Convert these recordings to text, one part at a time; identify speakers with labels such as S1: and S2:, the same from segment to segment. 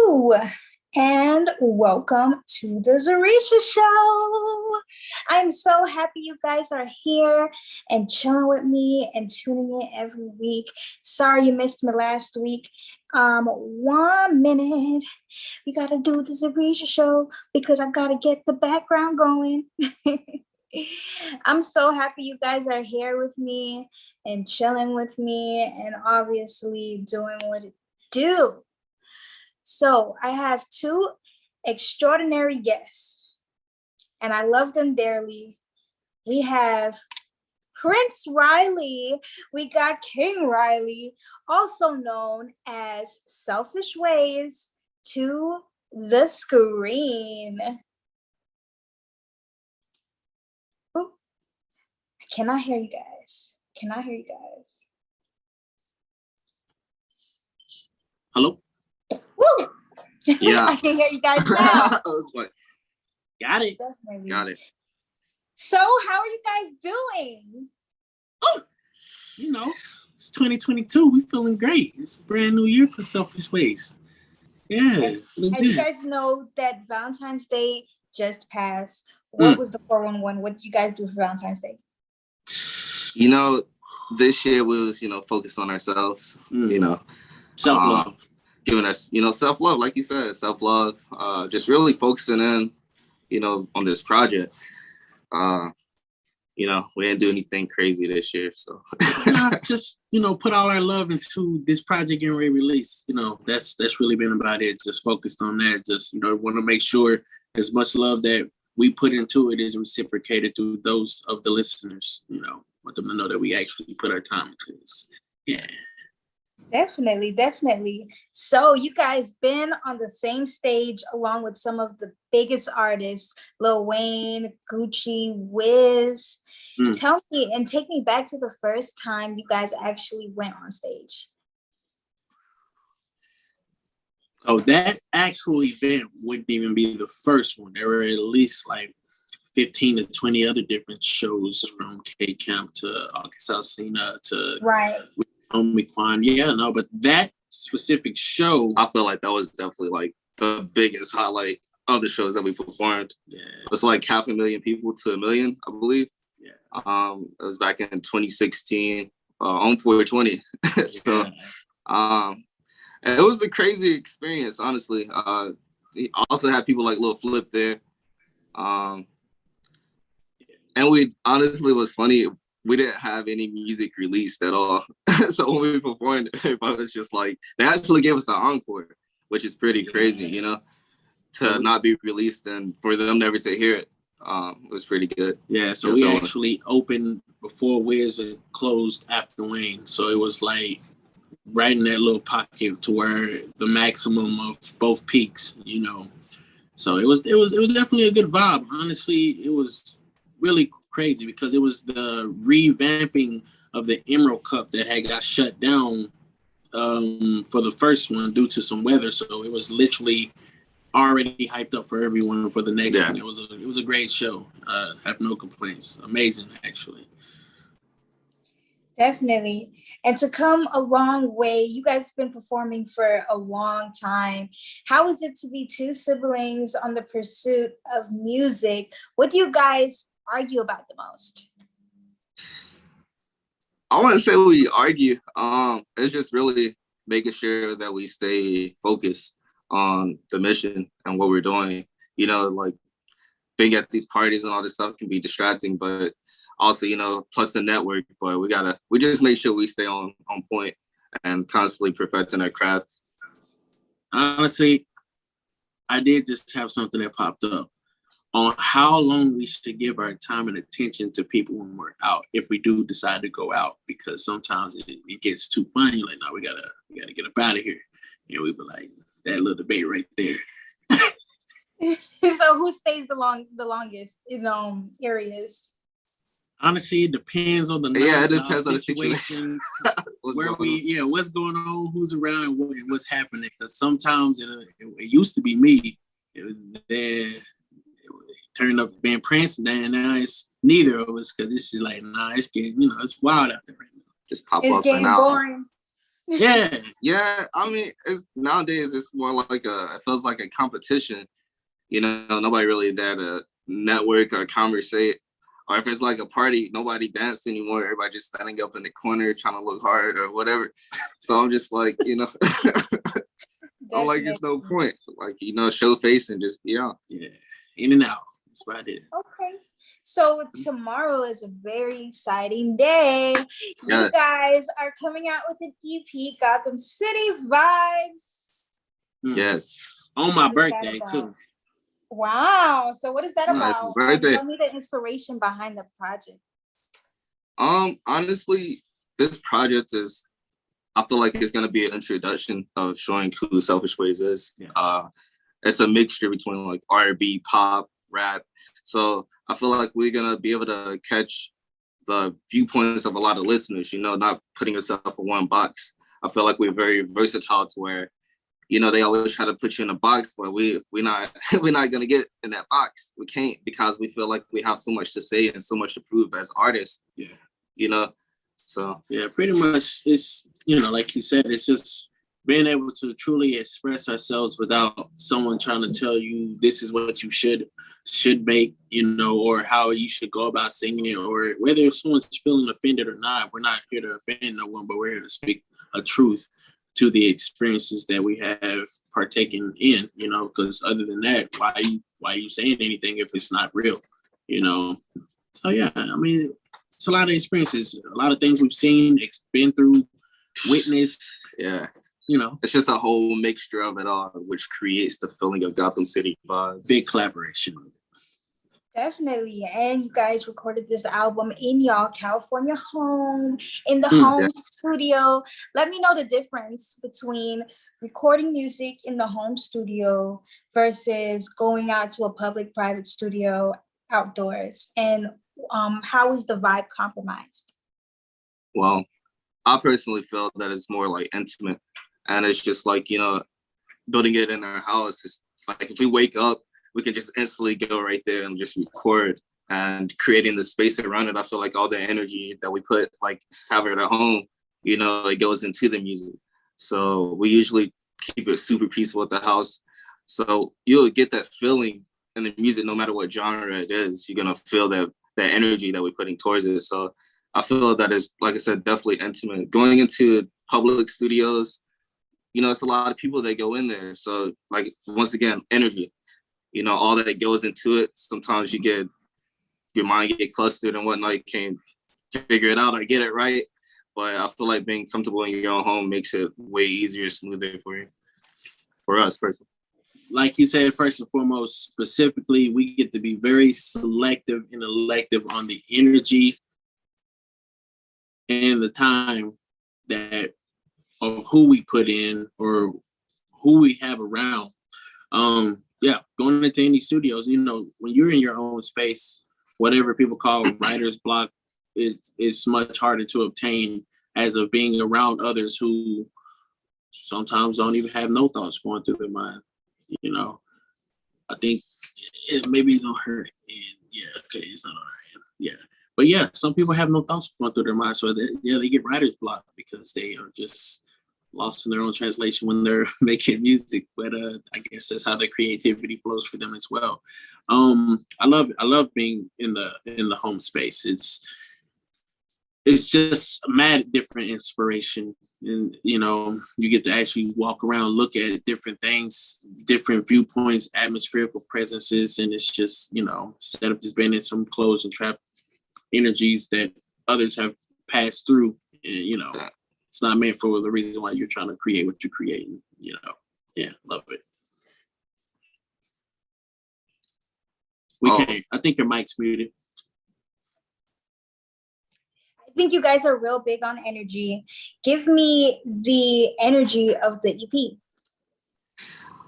S1: Hello and welcome to the Zurisha show. I'm so happy you guys are here and chilling with me and tuning in every week. Sorry you missed me last week. 1 minute. We gotta do the Zurisha show because I gotta get the background going. I'm so happy you guys are here with me and chilling with me and obviously doing what it do. So I have two extraordinary guests, and I love them dearly. We have Prince Riley. We got King Riley, also known as Selfish Ways to the Screen. Ooh, I cannot hear you guys.
S2: Hello?
S1: Woo!
S2: Yeah.
S1: I can hear you guys now.
S2: I was like, got it.
S1: Definitely.
S2: Got it.
S1: So, how are you guys doing?
S2: Oh, it's 2022. We feeling great. It's a brand new year for Selfish Ways. Yeah.
S1: And you guys know that Valentine's Day just passed. What was the 411? What did you guys do for Valentine's Day?
S2: This year we was, focused on ourselves,
S1: self-love.
S2: Giving us, self-love, like you said, self-love, just really focusing in, on this project. We didn't do anything crazy this year, so.
S3: Just, put all our love into this project and re-release. That's really been about it. Just focused on that. Just, want to make sure as much love that we put into it is reciprocated through those of the listeners, want them to know that we actually put our time into this. Yeah.
S1: Definitely. So you guys been on the same stage along with some of the biggest artists, Lil Wayne, Gucci, Wiz. Tell me and take me back to the first time you guys actually went on stage.
S3: Oh, that actual event wouldn't even be the first one. There were at least like 15 to 20 other different shows from K-Camp to August Alsina to Omicron. But that specific show,
S2: I feel like that was definitely like the biggest highlight of the shows that we performed. Yeah. It was like 500,000 people to 1 million, I believe. Yeah. It was back in 2016 on 420. So, and it was a crazy experience, honestly. He also had people like Lil Flip there. And we honestly was funny. We didn't have any music released at all. So when we performed, everybody was just like, they actually gave us an encore, which is pretty crazy, to not be released and for them never to hear it. It was pretty good.
S3: Yeah, so we actually opened before Wiz and closed after Wayne. So it was like right in that little pocket to where the maximum of both peaks, So it was definitely a good vibe. Honestly, it was really crazy because it was the revamping of the Emerald Cup that had got shut down for the first one due to some weather. So it was literally already hyped up for everyone for the next one. It was a great show. Have no complaints. Amazing, actually.
S1: Definitely. And to come a long way, you guys have been performing for a long time. How is it to be two siblings on the pursuit of music? What do you guys argue about the most?
S2: I want to say we argue. It's just really making sure that we stay focused on the mission and what we're doing. Like being at these parties and all this stuff can be distracting, but also, plus the network, but we just make sure we stay on point and constantly perfecting our craft.
S3: Honestly, I did just have something that popped up on how long we should give our time and attention to people when we're out, if we do decide to go out, because sometimes it gets too fun. You're like, no, we gotta get up out of here. We be like, that little debate right there.
S1: So who stays the longest in areas?
S3: Honestly, it depends on the night.
S2: Yeah, it depends on the situation.
S3: What's going on, who's around, and what's happening. Because sometimes it used to be me. It turned up being Prince, and now it's neither of us. Because this is like, it's getting, it's wild out there right now.
S2: Just pop
S1: it's
S2: up
S1: getting
S2: and out.
S1: Boring.
S3: Yeah.
S2: Yeah, I mean, it's nowadays it's more like it feels like a competition. You know, nobody really there to network or conversate. Or if it's like a party, nobody dance anymore. Everybody just standing up in the corner trying to look hard or whatever. So I'm just like, I'm like, it's no point. Like, show face and just be out.
S3: Yeah, in and out. That's about it.
S1: Okay. So tomorrow is a very exciting day.
S2: Yes.
S1: You guys are coming out with an EP, Gotham City Vibes.
S2: Yes.
S3: On my birthday, too.
S1: Wow. So what is that about? Tell me the inspiration behind the project.
S2: Honestly, this project I feel like it's gonna be an introduction of showing who Selfish Ways is. Yeah. It's a mixture between like R&B, pop, rap. So I feel like we're gonna be able to catch the viewpoints of a lot of listeners, not putting yourself in one box. I feel like we're very versatile to where, they always try to put you in a box, but we're not we're not gonna get in that box. We can't, because we feel like we have so much to say and so much to prove as artists. Yeah. So
S3: yeah, pretty much it's, like you said, it's just being able to truly express ourselves without someone trying to tell you this is what you should make, or how you should go about singing it, or whether if someone's feeling offended or not. We're not here to offend no one, but we're here to speak a truth to the experiences that we have partaken in, because other than that, why are you saying anything if it's not real, So yeah, I mean, it's a lot of experiences, a lot of things we've seen, been through, witnessed.
S2: Yeah. It's just a whole mixture of it all, which creates the feeling of Gotham City vibe.
S3: Big collaboration.
S1: Definitely. And you guys recorded this album in y'all California home, in the home studio. Let me know the difference between recording music in the home studio versus going out to a public private studio outdoors, and how is the vibe compromised?
S2: Well, I personally feel that it's more like intimate, and it's just like, building it in our house. It's like if we wake up, we can just instantly go right there and just record, and creating the space around it. I feel like all the energy that we put, like have it at home, it goes into the music. So we usually keep it super peaceful at the house. So you'll get that feeling in the music, no matter what genre it is. You're gonna feel that energy that we're putting towards it. So I feel that is, like I said, definitely intimate. Going into public studios, it's a lot of people that go in there. So like, once again, energy, all that goes into it. Sometimes your mind get clustered and whatnot. You can't figure it out or get it right. But I feel like being comfortable in your own home makes it way easier, smoother for you, for us personally.
S3: Like you said, first and foremost, specifically, we get to be very selective and elective on the energy and the time that of who we put in or who we have around. Going into any studios, when you're in your own space, whatever people call writer's block, it's much harder to obtain as of being around others who sometimes don't even have no thoughts going through their mind. I think maybe it don't hurt. And it's not all right. Yeah. But yeah, some people have no thoughts going through their mind. So they get writer's block because they are just lost in their own translation when they're making music. But I guess that's how the creativity flows for them as well. I love being in the home space. It's just mad different inspiration. And, you get to actually walk around, look at different things, different viewpoints, atmospherical presences. And it's just, instead of just being in some closed and trapped energies that others have passed through, it's not meant for the reason why you're trying to create what you're creating, love it. I think your mic's muted.
S1: I think you guys are real big on energy. Give me the energy of the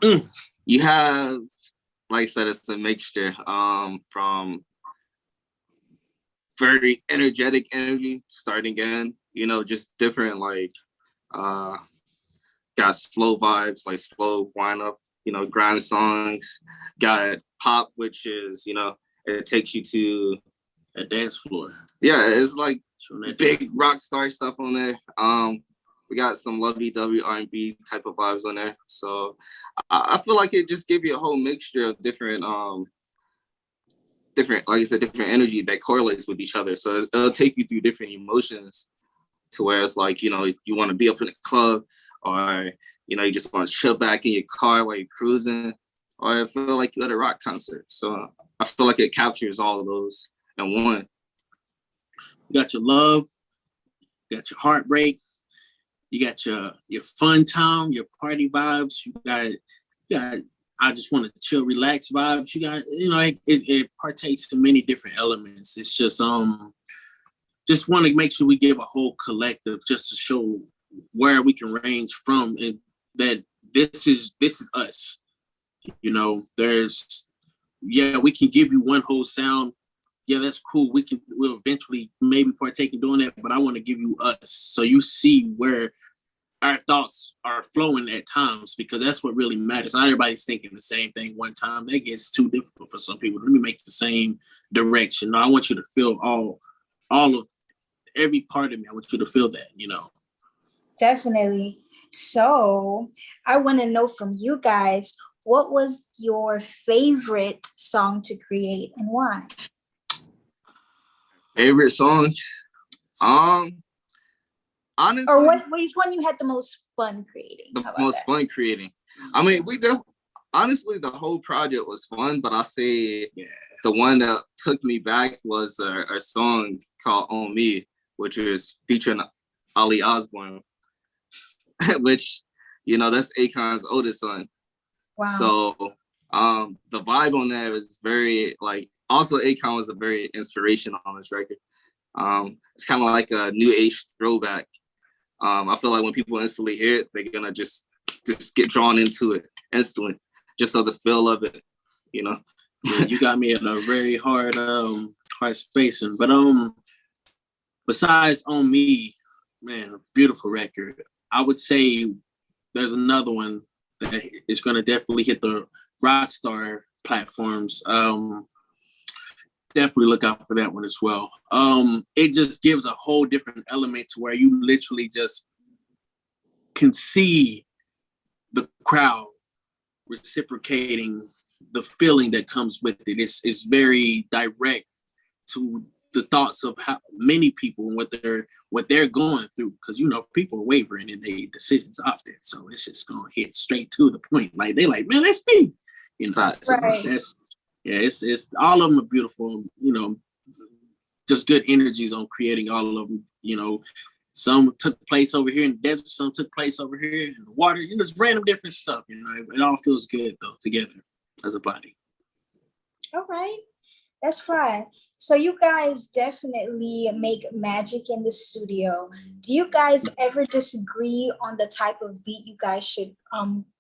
S2: EP. You have, like I said, it's a mixture from very energetic energy starting in, just different, like got slow vibes, like slow wind up, grind songs. Got pop, which is, it takes you to
S3: a dance floor.
S2: Yeah, it's like big rock star stuff on there. We got some lovey-dovey R&B type of vibes on there. So I feel like it just gave you a whole mixture of different, like I said, different energy that correlates with each other. So it'll take you through different emotions to where it's like, you want to be up in the club, or, you just want to chill back in your car while you're cruising, or I feel like you're at a rock concert. So I feel like it captures all of those in one.
S3: You got your love, you got your heartbreak, you got your fun time, your party vibes. You got I just want to chill, relax vibes. You got, it partakes in many different elements. It's just want to make sure we give a whole collective just to show where we can range from, and that this is us. We can give you one whole sound. Yeah, that's cool. We'll eventually maybe partake in doing that, but I want to give you us so you see where our thoughts are flowing at times, because that's what really matters. Not everybody's thinking the same thing one time. That gets too difficult for some people. Let me make the same direction. No, I want you to feel all of every part of me. I want you to feel that,
S1: Definitely. So I want to know from you guys, what was your favorite song to create and why?
S2: Favorite song? Honestly,
S1: or which one you had the most fun creating?
S2: Fun creating. I mean, honestly, the whole project was fun, but I'll say the one that took me back was a song called On Me, which is featuring Ali Osborne, which, that's Akon's oldest son.
S1: Wow.
S2: So the vibe on there is very, also Akon was a very inspirational on this record. It's kind of like a new age throwback. I feel like when people instantly hear it, they're gonna just get drawn into it instantly, just so the feel of it,
S3: Yeah, you got me in a very hard space. But besides On Me, man, beautiful record. I would say there's another one that is gonna definitely hit the Rockstar platforms. Definitely look out for that one as well. It just gives a whole different element to where you literally just can see the crowd reciprocating the feeling that comes with it. It's very direct to the thoughts of how many people and what they're going through, because people are wavering in their decisions often. So it's just gonna hit straight to the point. Like they're like, man, that's me.
S1: Right.
S3: It's all of them are beautiful. Just good energies on creating all of them. Some took place over here in the desert, some took place over here in the water. Just random different stuff. It all feels good though together as a body.
S1: All right, that's fine. So you guys definitely make magic in the studio. Do you guys ever disagree on the type of beat you guys should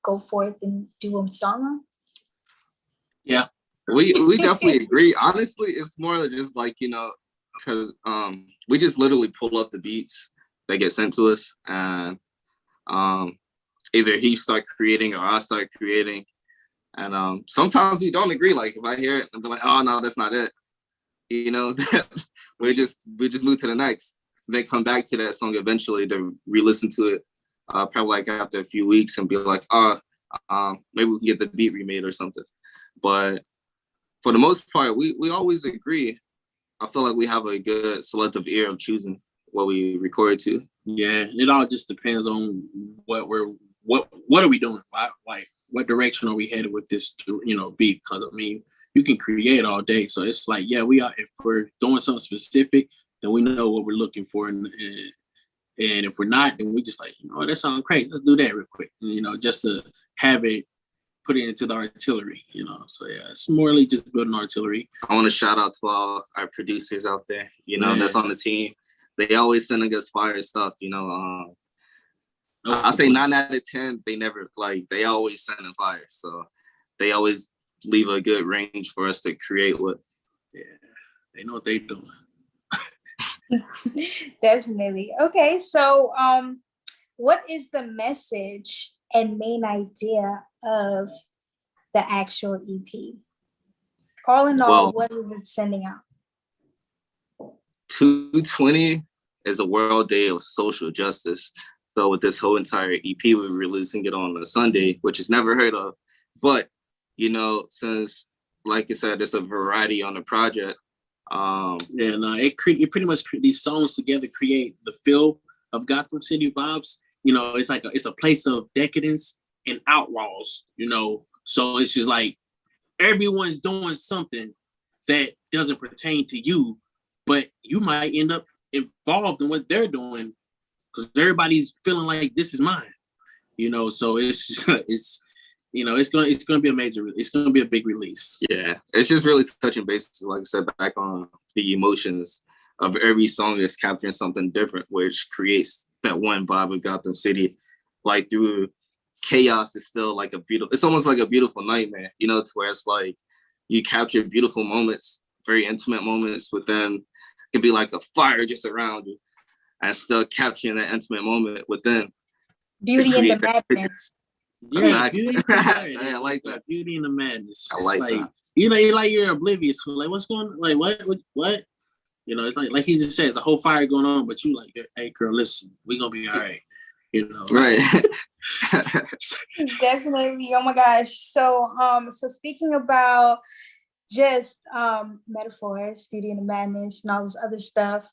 S1: go forth and do a song on?
S3: Yeah.
S2: We definitely agree. Honestly, it's more just like, because we just literally pull up the beats that get sent to us, and either he start creating or I start creating. And sometimes we don't agree. Like if I hear it and be like, oh no, that's not it. we just move to the next. They come back to that song eventually to re-listen to it, probably like after a few weeks, and be like, maybe we can get the beat remade or something. But for the most part, we always agree. I feel like we have a good selective ear of choosing what we record to.
S3: Yeah, it all just depends on what are we doing? Like what direction are we headed with this, beat? Because I mean, you can create all day. So it's like, yeah, if we're doing something specific, then we know what we're looking for. And if we're not, then we just like, that sounds crazy. Let's do that real quick. Just to have it, put it into the artillery, So yeah, it's morely just building artillery.
S2: I want to shout out to all our producers out there, that's on the team. They always sending us fire stuff, I say 9 out of 10, they always send in fire. So they always leave a good range for us to create with.
S3: Yeah, they know what they're doing.
S1: Definitely. Okay, so what is the message and main idea of the actual EP? All in all, what is it sending out?
S2: 220 is a World Day of Social Justice. So with this whole entire EP, we're releasing it on a Sunday, which is never heard of. But, since, like I said, there's a variety on the project.
S3: It pretty much these songs together create the feel of Gotham City vibes. It's a place of decadence and outlaws. So it's just like everyone's doing something that doesn't pertain to you, but you might end up involved in what they're doing because everybody's feeling like this is mine. So it's gonna be it's gonna be a big release.
S2: Yeah, it's just really touching bases, like I said, back on the emotions of every song is capturing something different, which creates that one vibe of Gotham City. Like through chaos is still like it's almost like a beautiful nightmare, to where it's like you capture beautiful moments, very intimate moments within. It can be like a fire just around you and still capturing that intimate moment within.
S1: Beauty in the madness.
S3: Yeah,
S2: exactly.
S3: Beauty in the madness.
S2: Yeah, I like that.
S3: Beauty in the madness.
S2: I like that.
S3: You're oblivious to like what's going on, like what? It's like he just said, it's a whole fire going on, but you like, hey girl, listen, we gonna be all right.
S2: Right.
S1: Definitely. Oh my gosh. So speaking about just metaphors, beauty and the madness, and all this other stuff,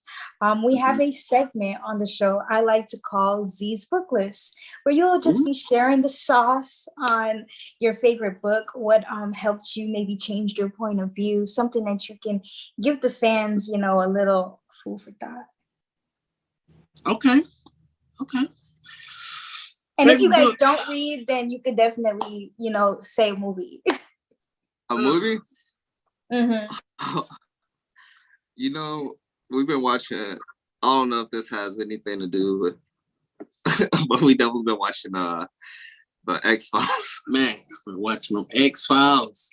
S1: we have a segment on the show I like to call Z's Book List, where you'll just be sharing the sauce on your favorite book, what helped you maybe change your point of view, something that you can give the fans, a little food for thought.
S3: Okay.
S1: And if you guys don't read, then you could definitely, say movie.
S2: A movie?
S1: Mm-hmm.
S2: We've been watching, I don't know if this has anything to do with, but we definitely been watching the X-Files.
S3: Man, we're watching them X-Files.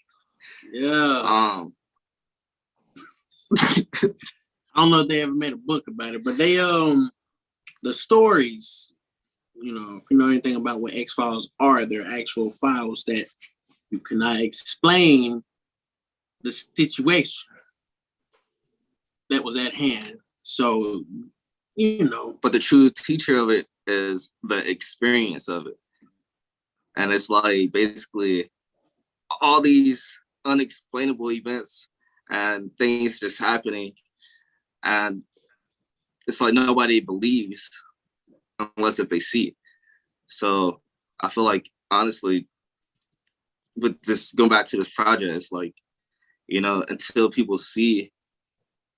S3: Yeah. I don't know if they ever made a book about it, but they, the stories, if you know anything about what X-Files are, they're actual files that you cannot explain the situation that was at hand. So,
S2: But the true teacher of it is the experience of it. And it's like basically all these unexplainable events and things just happening. And it's like nobody believes unless if they see it. So I feel like, honestly, with this, going back to this project, it's like, until people see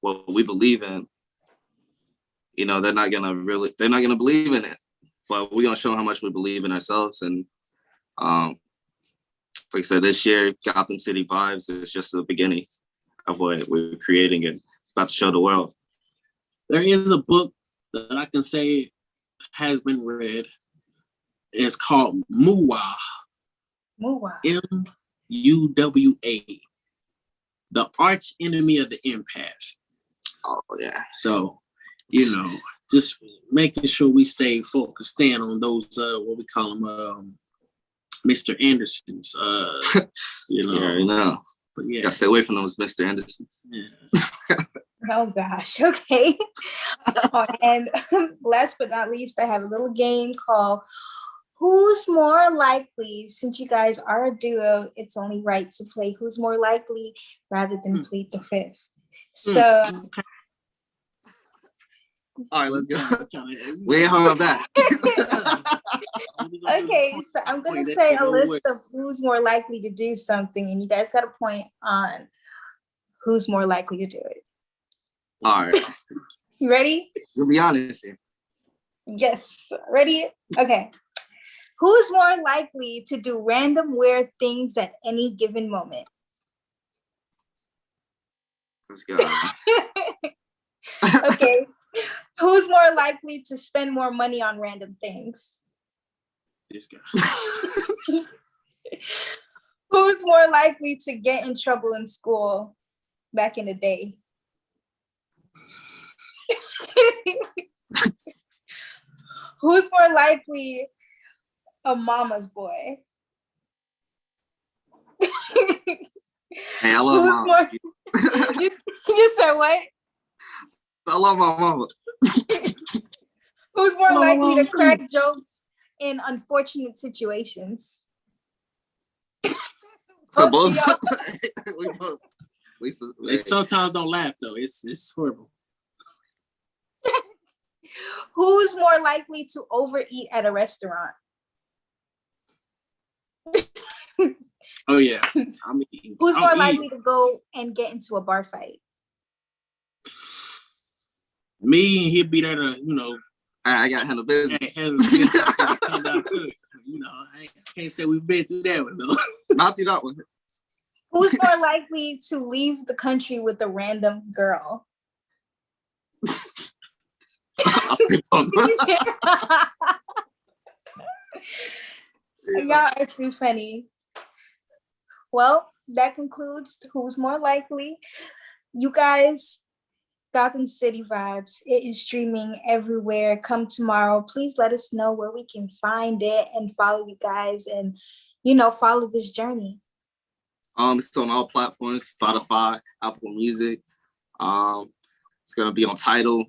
S2: what we believe in, they're not gonna believe in it. But we're gonna show them how much we believe in ourselves. And like I said, this year, Gotham City Vibes is just the beginning of what we're creating and about to show the world.
S3: There is a book that I can say has been read. It's called Muwa. M-U-W-A. The arch enemy of the empath.
S2: Oh yeah.
S3: So, just making sure we stay focused, staying on those what we call them, Mr. Andersons.
S2: Yeah, But yeah, gotta stay away from those Mr. Andersons.
S3: Yeah.
S1: Oh gosh. Okay. And last but not least, I have a little game called Who's More Likely? Since you guys are a duo, it's only right to play Who's More Likely rather than plead the fifth. So
S2: all right, let's go. We ain't hung up that.
S1: Okay, so I'm gonna say a list of who's more likely to do something, and you guys got a point on who's more likely to do it.
S2: All right.
S1: You ready?
S2: You'll be honest here.
S1: Yes. Ready? Okay. Who's more likely to do random weird things at any given moment?
S2: Let's go.
S1: Okay. Who's more likely to spend more money on random things?
S3: This guy.
S1: Who's more likely to get in trouble in school back in the day? Who's more likely a mama's boy?
S2: Hey, I love my mama.
S1: You said what?
S2: I love my mama.
S1: Who's more likely to crack jokes in unfortunate situations?
S2: For both.
S3: They sometimes don't laugh though. It's horrible.
S1: Who's more likely to overeat at a restaurant?
S3: Oh yeah. I mean,
S1: who's more likely to go and get into a bar fight?
S3: Me, he'd be there to,
S2: I got to handle business.
S3: You know, I can't say we've been through that one though.
S2: Not through that one.
S1: Who's more likely to leave the country with a random girl? Y'all are too funny. Well, that concludes Who's More Likely. You guys, Gotham City Vibes, it is streaming everywhere. Come tomorrow. Please let us know where we can find it and follow you guys and, follow this journey.
S2: It's on all platforms, Spotify, Apple Music. It's gonna be on Tidal.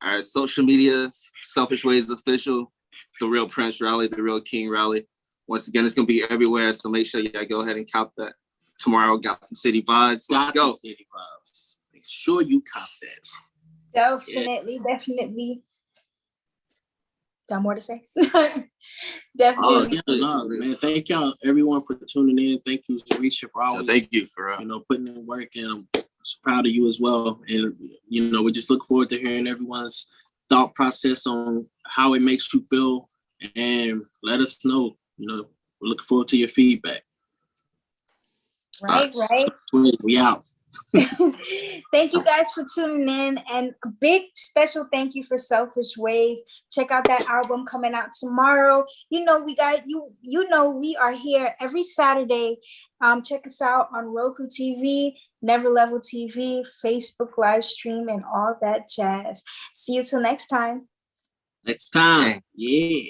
S2: Our social media, Selfish Ways Official, The Real Prince Rally, The Real King Rally. Once again, it's gonna be everywhere, so make sure you go ahead and cop that. Tomorrow, Gotham City Vibes. Let's go.
S3: Gotham City Vibes. Make sure you cop that.
S1: Definitely. Got more to say? Definitely.
S3: Man. Thank y'all, everyone, for tuning in. Thank you, Zurisha, for always.
S2: Thank you for
S3: putting in work, and I'm so proud of you as well. And we just look forward to hearing everyone's thought process on how it makes you feel, and let us know. We're looking forward to your feedback.
S1: Right.
S3: We out.
S1: Thank you guys for tuning in, and a big special thank you for Selfish Ways. Check out that album coming out tomorrow. We are here every Saturday. Check us out on Roku TV, NeverLeveled TV, Facebook live stream, and all that jazz. See you till next time.
S3: Yeah.